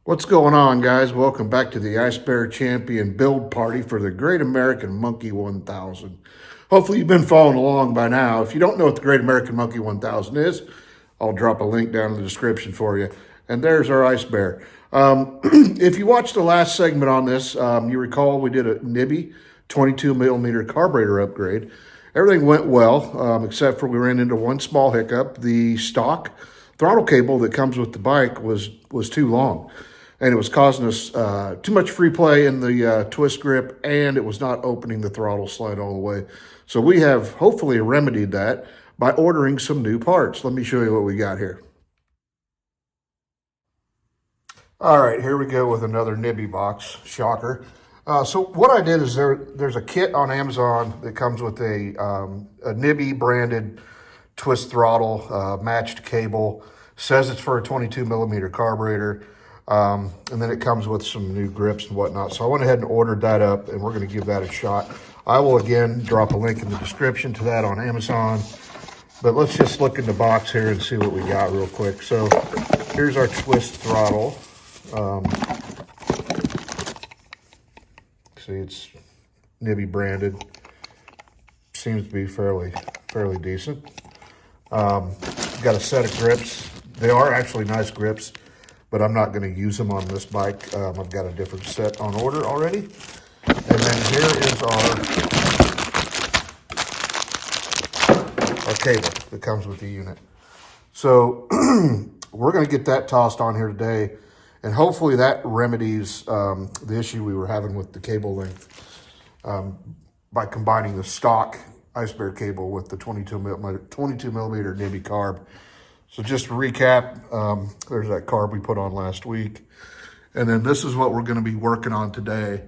What's going on, guys? Welcome back to the Icebear Champion build party for the Great American Monkey 1000. Hopefully you've been following along by now. If you don't know what the Great American Monkey 1000 is, I'll drop a link down in the description for you. And there's our Ice Bear. If you watched the last segment on this, you recall we did a Nibbi 22mm carburetor upgrade. Everything went well, except for we ran into one small hiccup. The stock throttle cable that comes with the bike was too long. And it was causing us too much free play in the twist grip, and it was not opening the throttle slide all the way. So we have hopefully remedied that by ordering some new parts. Let me show you what we got here. All right, here we go with another Nibbi box. Shocker. So what I did is there's a kit on Amazon that comes with a Nibbi branded twist throttle, matched cable. Says it's for a 22mm carburetor. And then it comes with some new grips and whatnot. So I went ahead and ordered that up, and we're going to give that a shot. I will, again, drop a link in the description to that on Amazon. But let's just look in the box here and see what we got real quick. So here's our twist throttle. See, it's Nibbi branded. Seems to be fairly decent. Got a set of grips. They are actually nice grips, but I'm not going to use them on this bike. I've got a different set on order already. And then here is our cable that comes with the unit. So we're going to get that tossed on here today, and hopefully that remedies the issue we were having with the cable length by combining the stock Icebear cable with the 22mm Nibbi carb. So just to recap, there's that carb we put on last week. And then this is what we're going to be working on today.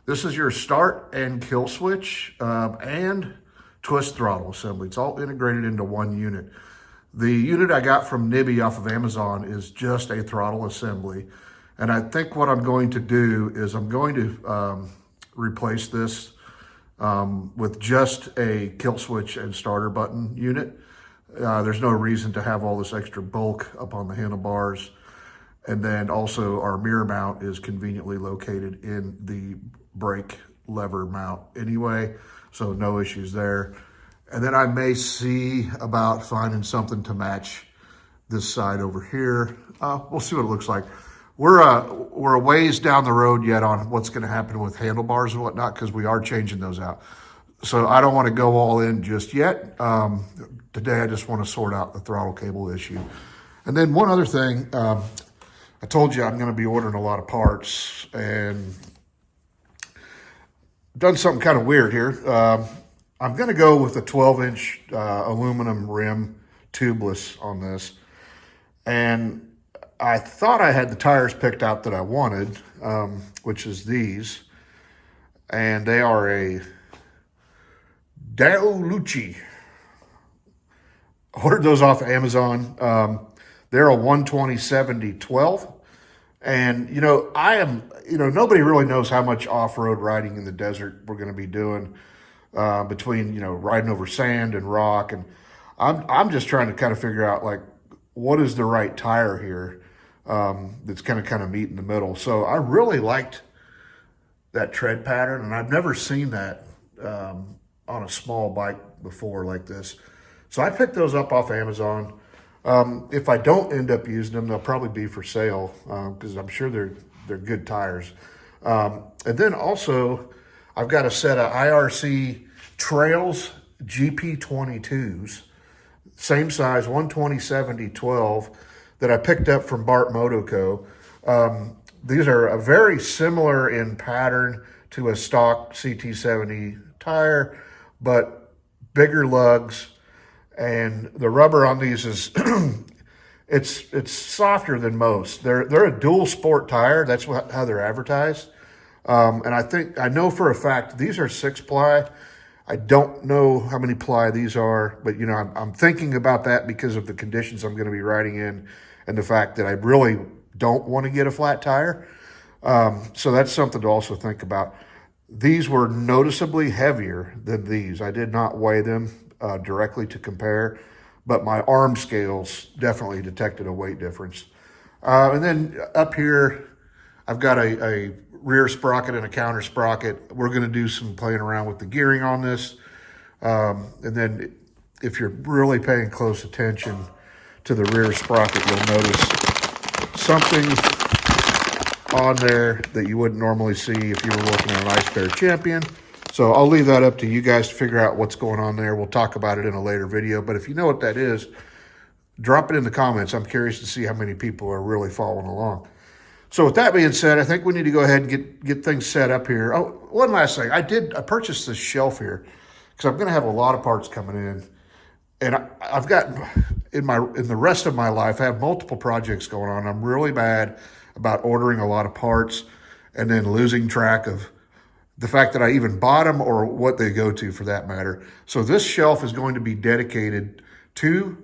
This is your start and kill switch and twist throttle assembly. It's all integrated into one unit. The unit I got from Nibbi off of Amazon is just a throttle assembly. And I think what I'm going to do is I'm going to replace this with just a kill switch and starter button unit. There's no reason to have all this extra bulk up on the handlebars. And then also our mirror mount is conveniently located in the brake lever mount anyway, so no issues there. And then I may see about finding something to match this side over here. We'll see what it looks like. We're a ways down the road yet on what's going to happen with handlebars and whatnot, because we are changing those out. So I don't want to go all in just yet. Today I just want to sort out the throttle cable issue. And then one other thing, I told you I'm going to be ordering a lot of parts, and done something kind of weird here. I'm going to go with a 12-inch aluminum rim tubeless on this. And I thought I had the tires picked out that I wanted, which is these. And they are a Daolucci. Ordered those off of Amazon. They're a 120/70/12. And, nobody really knows how much off-road riding in the desert we're going to be doing between, riding over sand and rock. And I'm just trying to kind of figure out, like, what is the right tire here that's kind of meet in the middle. So I really liked that tread pattern, and I've never seen that on a small bike before like this. So I picked those up off Amazon. If I don't end up using them, they'll probably be for sale because I'm sure they're good tires. And then also, I've got a set of IRC Trails GP22s, same size, 120/70/12, that I picked up from Bart Moto Co. These are very similar in pattern to a stock CT70 tire, but bigger lugs. And the rubber on these is it's softer than most. They're a dual sport tire. That's how they're advertised. And I know for a fact these are 6-ply. I don't know how many ply these are, but I'm thinking about that because of the conditions I'm going to be riding in, and the fact that I really don't want to get a flat tire. So that's something to also think about. These were noticeably heavier than these. I did not weigh them directly to compare, but my arm scales definitely detected a weight difference. And then up here, I've got a rear sprocket and a counter sprocket. We're going to do some playing around with the gearing on this. And then if you're really paying close attention to the rear sprocket, you'll notice something on there that you wouldn't normally see if you were looking at an Icebear Champion. So I'll leave that up to you guys to figure out what's going on there. We'll talk about it in a later video. But if you know what that is, drop it in the comments. I'm curious to see how many people are really following along. So with that being said, I think we need to go ahead and get things set up here. Oh, one last thing. I purchased this shelf here because I'm going to have a lot of parts coming in. And I've got, in the rest of my life, I have multiple projects going on. I'm really bad about ordering a lot of parts and then losing track of the fact that I even bought them or what they go to for that matter. So this shelf is going to be dedicated to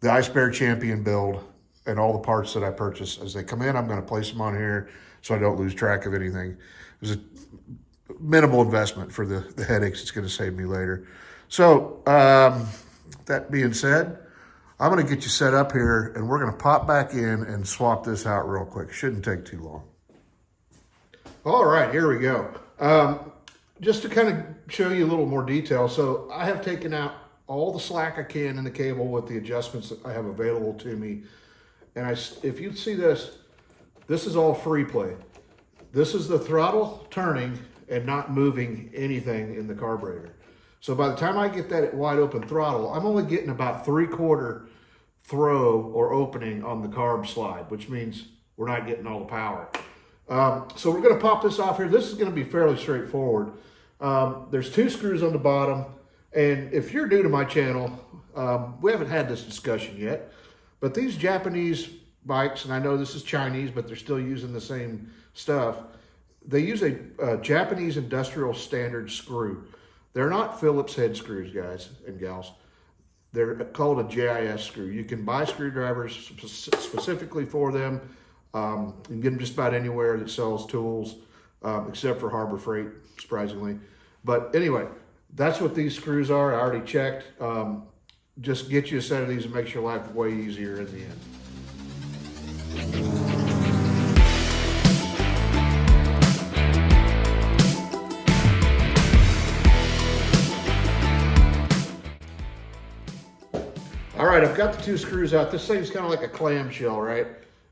the Icebear Champion build and all the parts that I purchase. As they come in, I'm going to place them on here so I don't lose track of anything. There's a minimal investment for the headaches it's going to save me later. So that being said, I'm going to get you set up here and we're going to pop back in and swap this out real quick. Shouldn't take too long. All right, here we go. Just to kind of show you a little more detail. So I have taken out all the slack I can in the cable with the adjustments that I have available to me. And if you see this is all free play. This is the throttle turning and not moving anything in the carburetor. So by the time I get that wide open throttle, I'm only getting about 3/4 throw or opening on the carb slide, which means we're not getting all the power. So we're going to pop this off here. This is going to be fairly straightforward. There's 2 screws on the bottom. And if you're new to my channel, we haven't had this discussion yet, but these Japanese bikes, and I know this is Chinese, but they're still using the same stuff. They use a Japanese industrial standard screw. They're not Phillips head screws, guys and gals. They're called a JIS screw. You can buy screwdrivers specifically for them. You can get them just about anywhere that sells tools, except for Harbor Freight, surprisingly. But anyway, that's what these screws are. I already checked. Just get you a set of these and makes your life way easier in the end. All right, I've got the 2 screws out. This thing's kind of like a clamshell, right?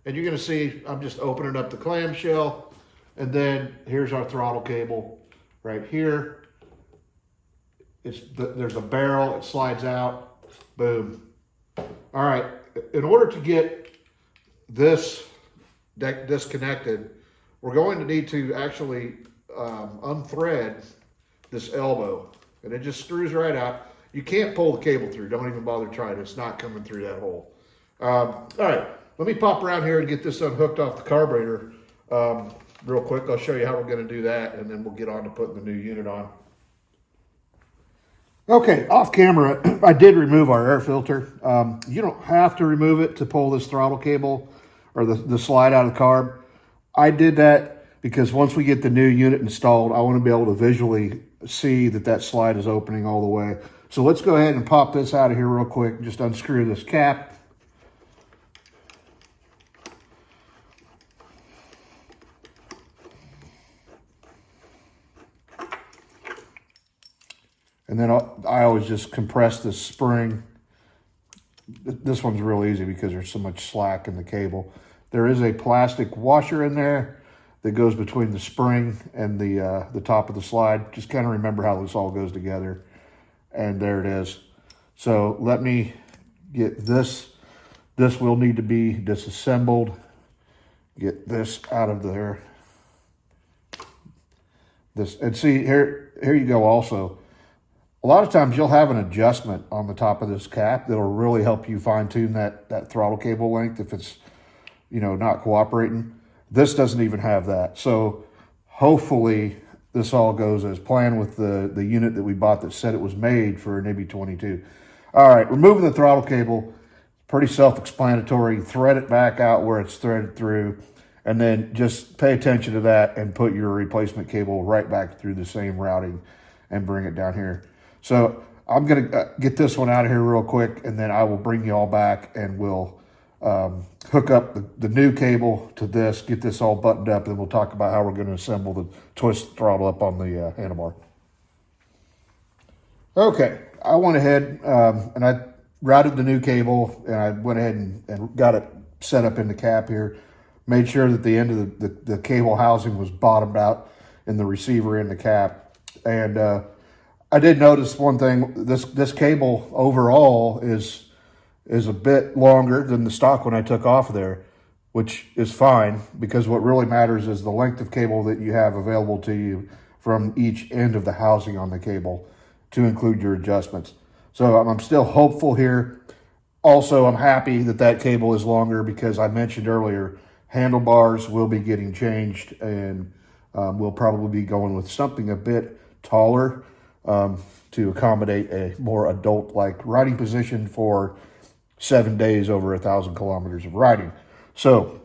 And you're going to see I'm just opening up the clamshell. And then here's our throttle cable right here. There's a barrel, it slides out, boom. All right, in order to get this disconnected, we're going to need to actually unthread this elbow, and it just screws right out. You can't pull the cable through, don't even bother trying, it's not coming through that hole. All right, let me pop around here and get this unhooked off the carburetor real quick. I'll show you how we're gonna do that, and then we'll get on to putting the new unit on. Okay, off camera, I did remove our air filter. You don't have to remove it to pull this throttle cable or the slide out of the carb. I did that because once we get the new unit installed, I want to be able to visually see that slide is opening all the way. So let's go ahead and pop this out of here real quick. Just unscrew this cap. And then I always just compress this spring. This one's real easy because there's so much slack in the cable. There is a plastic washer in there that goes between the spring and the top of the slide. Just kind of remember how this all goes together. And there it is. So let me get this. This will need to be disassembled. Get this out of there. And see, here you go also. A lot of times you'll have an adjustment on the top of this cap that'll really help you fine tune that throttle cable length if it's, not cooperating. This doesn't even have that. So hopefully this all goes as planned with the unit that we bought that said it was made for a Nibbi 22. All right, removing the throttle cable, pretty self-explanatory. Thread it back out where it's threaded through, and then just pay attention to that and put your replacement cable right back through the same routing and bring it down here. So I'm going to get this one out of here real quick, and then I will bring you all back and we'll hook up the new cable to this, get this all buttoned up, and then we'll talk about how we're going to assemble the twist throttle up on the handlebar. Okay, I went ahead and I routed the new cable, and I went ahead and got it set up in the cap here. Made sure that the end of the cable housing was bottomed out in the receiver in the cap. And I did notice one thing. This cable overall is a bit longer than the stock one I took off of there, which is fine, because what really matters is the length of cable that you have available to you from each end of the housing on the cable to include your adjustments. So I'm still hopeful here. Also, I'm happy that that cable is longer, because I mentioned earlier, handlebars will be getting changed, and we'll probably be going with something a bit taller to accommodate a more adult-like riding position for 7 days over 1,000 kilometers of riding. So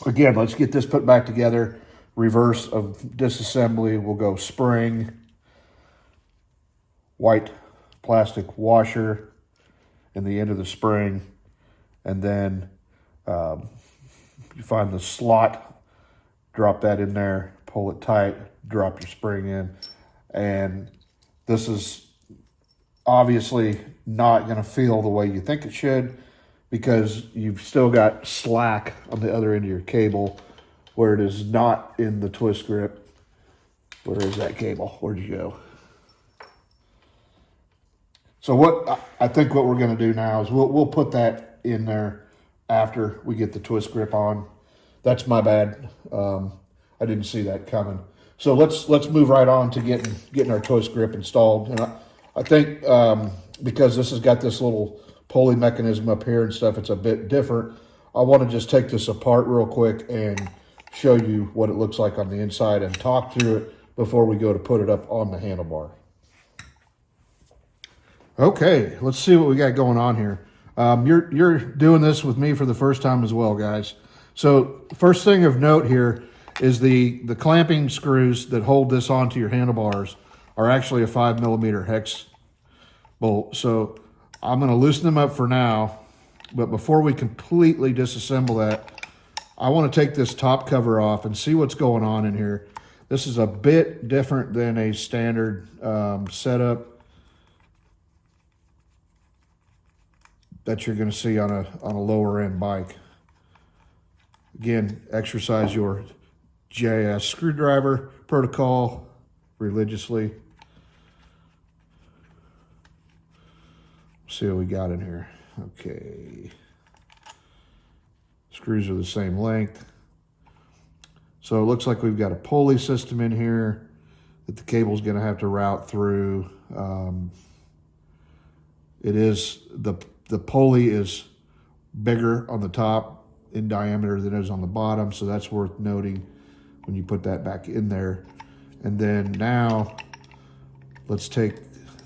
again, let's get this put back together. Reverse of disassembly, we'll go spring, white plastic washer in the end of the spring, and then you find the slot, drop that in there, pull it tight, drop your spring in. And this is obviously not going to feel the way you think it should, because you've still got slack on the other end of your cable where it is not in the twist grip. Where is that cable? Where'd you go? So what I think what we're going to do now is we'll put that in there after we get the twist grip on. That's my bad. I didn't see that coming. So let's move right on to getting our twist grip installed. And I think because this has got this little pulley mechanism up here and stuff, it's a bit different. I want to just take this apart real quick and show you what it looks like on the inside and talk through it before we go to put it up on the handlebar. Okay, let's see what we got going on here. You're doing this with me for the first time as well, guys. So first thing of note here is the clamping screws that hold this onto your handlebars are actually a 5mm hex bolt. So I'm going to loosen them up for now, but before we completely disassemble that, I want to take this top cover off and see what's going on in here. This is a bit different than a standard setup that you're going to see on a lower end bike. Again, exercise your JS screwdriver protocol religiously. See what we got in here. Okay. Screws are the same length. So it looks like we've got a pulley system in here that the cable's going to have to route through. The pulley is bigger on the top in diameter than it is on the bottom, so that's worth noting when you put that back in there. And then now let's take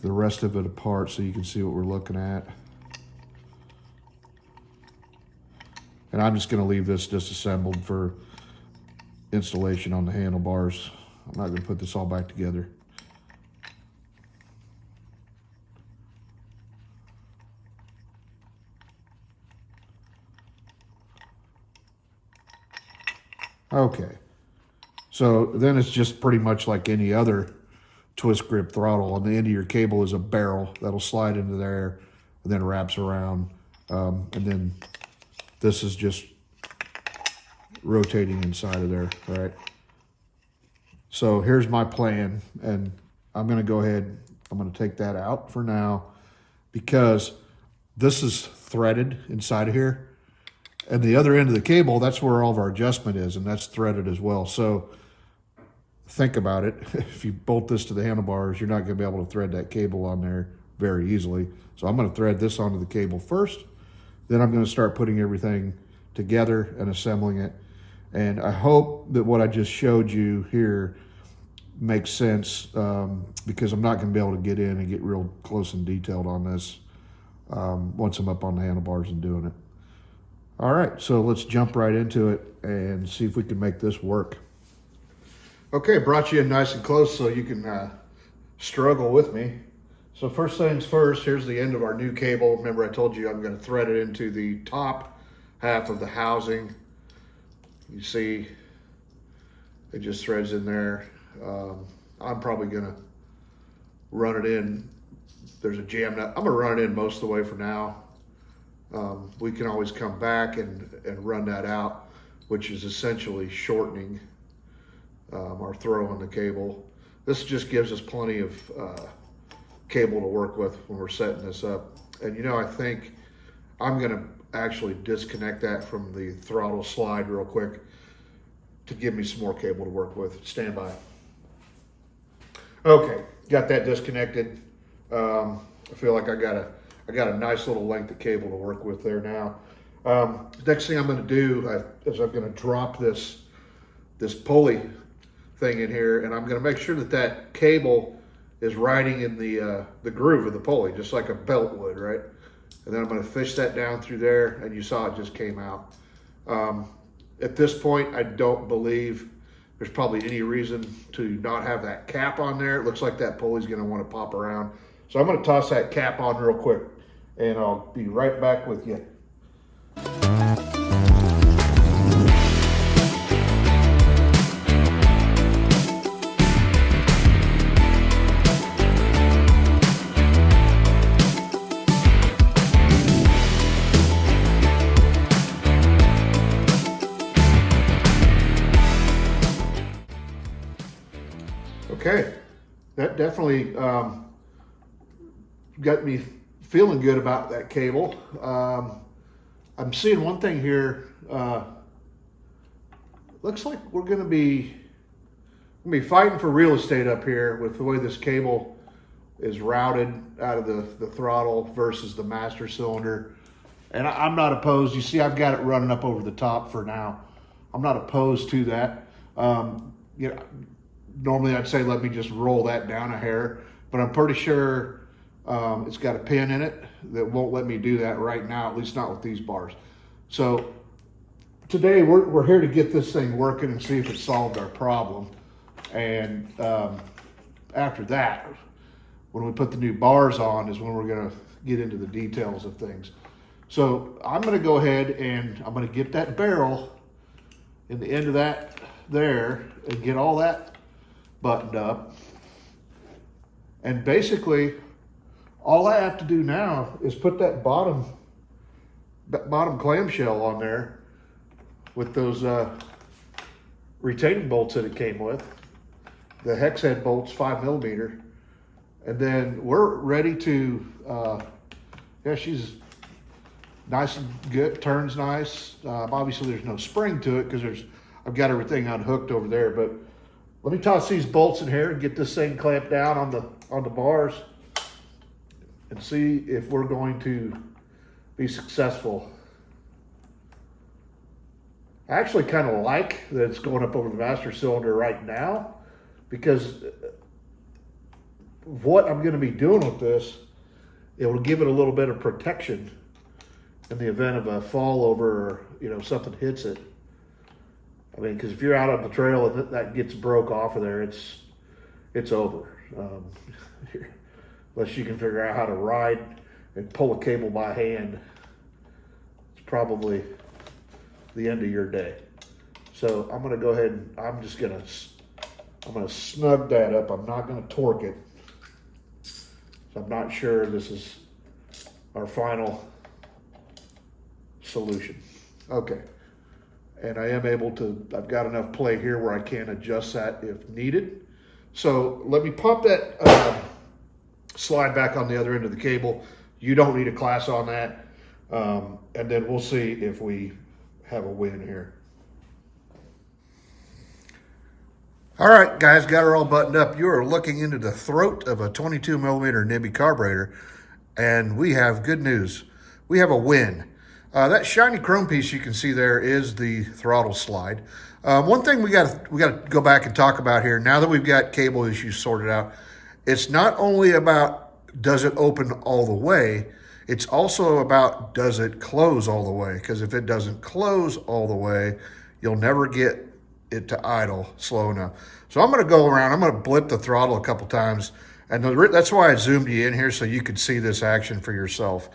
the rest of it apart so you can see what we're looking at. And I'm just going to leave this disassembled for installation on the handlebars. I'm not going to put this all back together. Okay, so then it's just pretty much like any other twist grip throttle. On the end of your cable is a barrel that'll slide into there and then wraps around. And then this is just rotating inside of there, all right? So here's my plan, and I'm gonna go ahead, I'm gonna take that out for now because this is threaded inside of here. And the other end of the cable, that's where all of our adjustment is, and that's threaded as well. So think about it. If you bolt this to the handlebars, you're not going to be able to thread that cable on there very easily. So I'm going to thread this onto the cable first. Then I'm going to start putting everything together and assembling it. And I hope that what I just showed you here makes sense, because I'm not going to be able to get in and get real close and detailed on this once I'm up on the handlebars and doing it. All right, so let's jump right into it and see if we can make this work. Okay, brought you in nice and close so you can struggle with me. So first things first, here's the end of our new cable. Remember I told you I'm going to thread it into the top half of the housing. You see it just threads in there. I'm probably gonna run it in. There's a jam nut. I'm gonna run it in most of the way for now. We can always come back and run that out, which is essentially shortening our throw on the cable. This just gives us plenty of cable to work with when we're setting this up. And you know, I think I'm gonna actually disconnect that from the throttle slide real quick to give me some more cable to work with. Stand by. Okay, got that disconnected. I feel like I got a nice little length of cable to work with there now. Next thing I'm going to do is I'm going to drop this pulley thing in here, and I'm going to make sure that that cable is riding in the groove of the pulley, just like a belt would, right? And then I'm going to fish that down through there, and you saw it just came out. At this point, I don't believe there's probably any reason to not have that cap on there. It looks like that pulley's going to want to pop around. So I'm going to toss that cap on real quick, and I'll be right back with you. Okay, that definitely got me feeling good about that cable. I'm seeing one thing here. Looks like we're gonna be fighting for real estate up here with the way this cable is routed out of the throttle versus the master cylinder. And I'm not opposed. You see, I've got it running up over the top for now. I'm not opposed to that. You know, normally I'd say let me just roll that down a hair, but I'm pretty sure it's got a pin in it that won't let me do that right now, at least not with these bars. So today we're here to get this thing working and see if it solved our problem. And after that, when we put the new bars on is when we're gonna get into the details of things. So I'm gonna go ahead and I'm gonna get that barrel in the end of that there and get all that buttoned up. And basically, all I have to do now is put that bottom clamshell on there with those retaining bolts that it came with. The hex head bolts, 5mm. And then we're ready to, yeah, she's nice and good, turns nice. Obviously there's no spring to it because I've got everything unhooked over there, but let me toss these bolts in here and get this thing clamped down on the bars and see if we're going to be successful. I actually kind of like that it's going up over the master cylinder right now, because what I'm going to be doing with this, it will give it a little bit of protection in the event of a fall over or, you know, something hits it. I mean, because if you're out on the trail and that gets broke off of there, it's over. Unless you can figure out how to ride and pull a cable by hand, it's probably the end of your day. So I'm going to go ahead and I'm going to snug that up. I'm not going to torque it. So I'm not sure this is our final solution. Okay. And I am able to, I've got enough play here where I can adjust that if needed. So let me pop that slide back on the other end of the cable. You don't need a class on that. And then we'll see if we have a win here. All right, guys, got her all buttoned up. You are looking into the throat of a 22mm Nibbi carburetor, and we have good news. We have a win. That shiny chrome piece you can see there is the throttle slide. One thing we got to go back and talk about here, now that we've got cable issues sorted out, it's not only about does it open all the way, it's also about does it close all the way, because if it doesn't close all the way, you'll never get it to idle slow enough. So I'm going to go around, I'm going to blip the throttle a couple times, and that's why I zoomed you in here so you could see this action for yourself.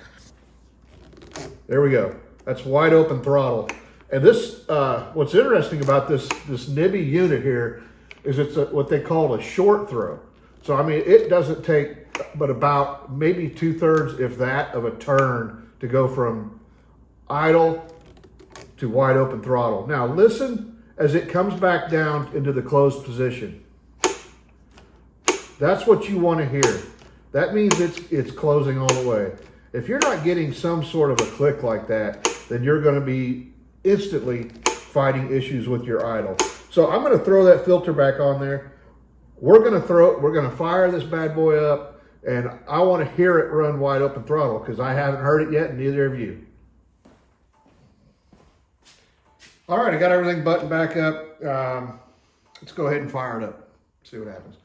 There we go. That's wide open throttle. And this, what's interesting about this Nibbi unit here is it's what they call a short throw. So, I mean, it doesn't take but about maybe 2/3, if that, of a turn to go from idle to wide open throttle. Now, listen as it comes back down into the closed position. That's what you want to hear. That means it's closing all the way. If you're not getting some sort of a click like that, then you're going to be instantly fighting issues with your idle. So I'm going to throw that filter back on there. We're going to fire this bad boy up, and I want to hear it run wide open throttle because I haven't heard it yet, and neither have you. All right, I got everything buttoned back up. Let's go ahead and fire it up, see what happens.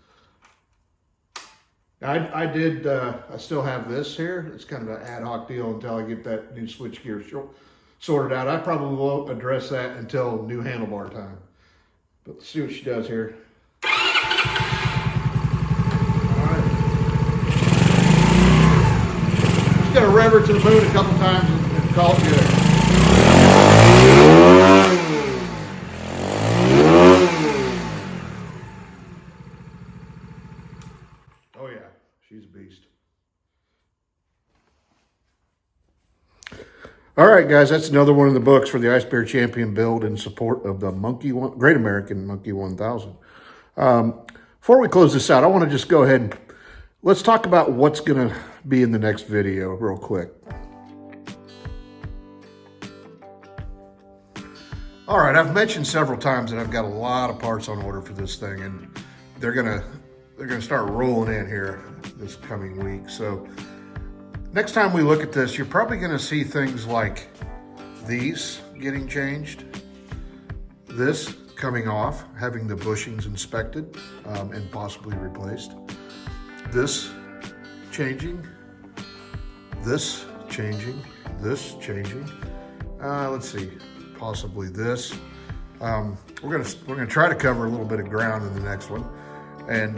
I still have this here. It's kind of an ad hoc deal until I get that new switch gear sorted out. I probably won't address that until new handlebar time. But let's see what she does here. All right. Just gotta rev her to the moon a couple times and call it good. Oh yeah, she's a beast. All right, guys, that's another one of the books for the Icebear Champion build in support of the Great American Monkey 1000. Before we close this out, I want to just go ahead and let's talk about what's going to be in the next video real quick. All right, I've mentioned several times that I've got a lot of parts on order for this thing, and they're gonna start rolling in here this coming week. So next time we look at this, you're probably gonna see things like these getting changed, this coming off, having the bushings inspected and possibly replaced, this changing, this changing, this changing. Let's see, possibly this. We're gonna try to cover a little bit of ground in the next one, and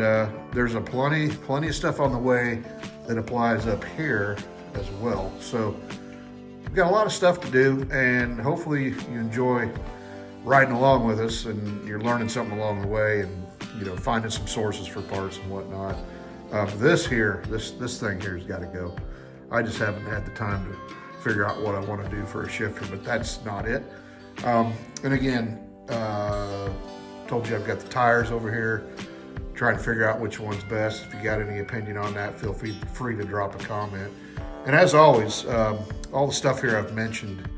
there's plenty of stuff on the way that applies up here as well. So we've got a lot of stuff to do, and hopefully you enjoy riding along with us and you're learning something along the way, and finding some sources for parts and whatnot. This thing here's got to go. I just haven't had the time to figure out what I want to do for a shifter, but that's not it. And again, told you I've got the tires over here, trying to figure out which one's best. If you got any opinion on that, feel free to drop a comment. And as always, all the stuff here I've mentioned,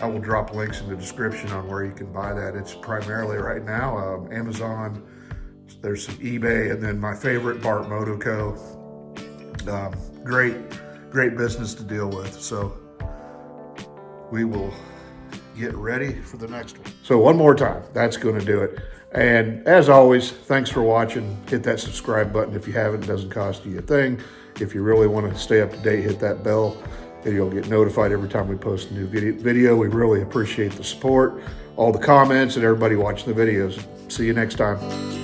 I will drop links in the description on where you can buy that. It's primarily right now Amazon, there's some eBay, and then my favorite, Bart Moto Co. Great business to deal with. So we will get ready for the next one. So one more time, that's going to do it. And as always, thanks for watching. Hit that subscribe button if you haven't. It doesn't cost you a thing. If you really want to stay up to date, hit that bell and you'll get notified every time we post a new video. We really appreciate the support, all the comments, and everybody watching the videos. See you next time.